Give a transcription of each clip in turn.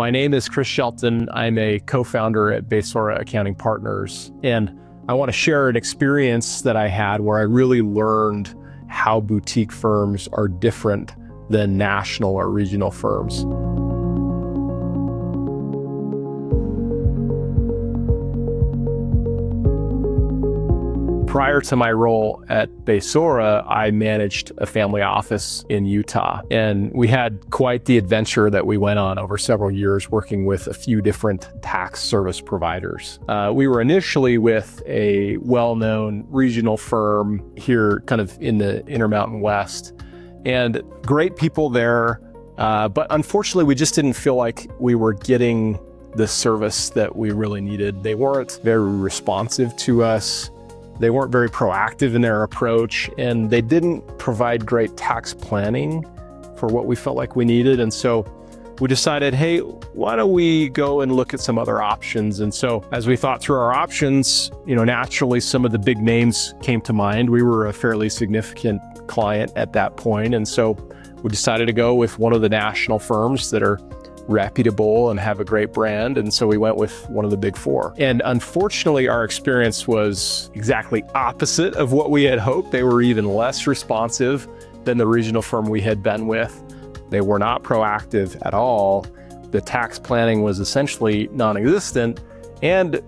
My name is Chris Shelton. I'm a co-founder at Baysora Accounting Partners, and I want to share an experience that I had where I really learned how boutique firms are different than national or regional firms. Prior to my role at Baysora, I managed a family office in Utah, and we had quite the adventure that we went on over several years working with a few different tax service providers. We were initially with a well-known regional firm here kind of in the Intermountain West, and great people there, but unfortunately we just didn't feel like we were getting the service that we really needed. They weren't very responsive to us. They weren't very proactive in their approach, and they didn't provide great tax planning for what we felt like we needed. And so we decided, hey, why don't we go and look at some other options? And so as we thought through our options, naturally some of the big names came to mind. We were a fairly significant client at that point. And so we decided to go with one of the national firms that are reputable and have a great brand. And so we went with one of the big four. And unfortunately, our experience was exactly opposite of what we had hoped. They were even less responsive than the regional firm we had been with. They were not proactive at all. The tax planning was essentially non-existent. And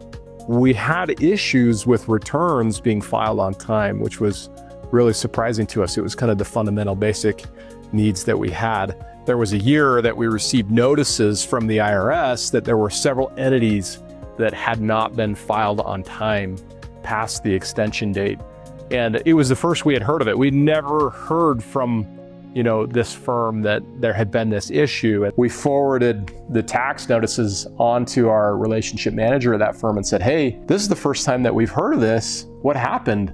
we had issues with returns being filed on time, which was really surprising to us. It was kind of the fundamental basic needs that we had. There was a year that we received notices from the IRS that there were several entities that had not been filed on time past the extension date. And it was the first we had heard of it. We'd never heard from, this firm that there had been this issue. And we forwarded the tax notices onto our relationship manager of that firm and said, hey, this is the first time that we've heard of this. What happened?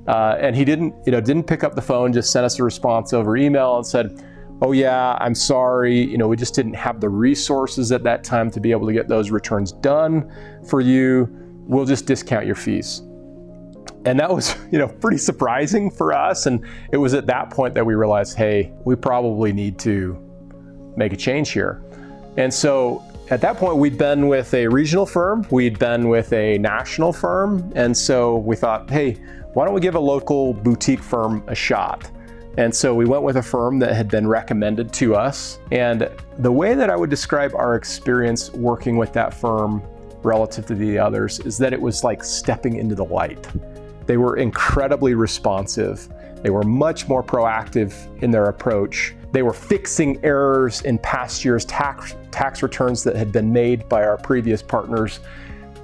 And he didn't pick up the phone, just sent us a response over email and said, oh yeah, I'm sorry, we just didn't have the resources at that time to be able to get those returns done for you. We'll just discount your fees. And that was, pretty surprising for us. And it was at that point that we realized, hey, we probably need to make a change here. And so at that point, we'd been with a regional firm, we'd been with a national firm. And so we thought, hey, why don't we give a local boutique firm a shot? And so we went with a firm that had been recommended to us. And the way that I would describe our experience working with that firm relative to the others is that it was like stepping into the light. They were incredibly responsive. They were much more proactive in their approach. They were fixing errors in past years' tax returns that had been made by our previous partners.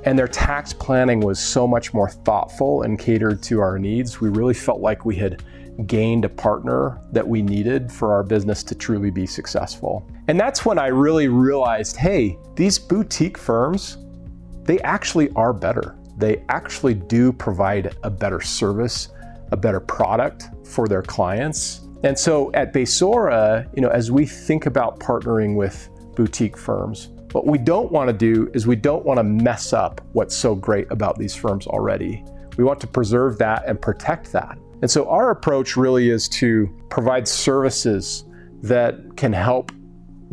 And their tax planning was so much more thoughtful and catered to our needs. We really felt like we had gained a partner that we needed for our business to truly be successful. And that's when I really realized, hey, these boutique firms, they actually are better. They actually do provide a better service, a better product for their clients. And so at Baysora, as we think about partnering with boutique firms, what we don't want to do is we don't want to mess up what's so great about these firms already. We want to preserve that and protect that. And so our approach really is to provide services that can help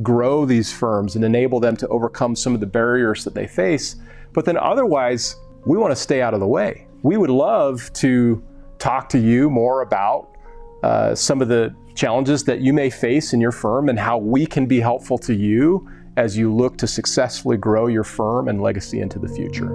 grow these firms and enable them to overcome some of the barriers that they face. But then otherwise, we want to stay out of the way. We would love to talk to you more about some of the challenges that you may face in your firm and how we can be helpful to you as you look to successfully grow your firm and legacy into the future.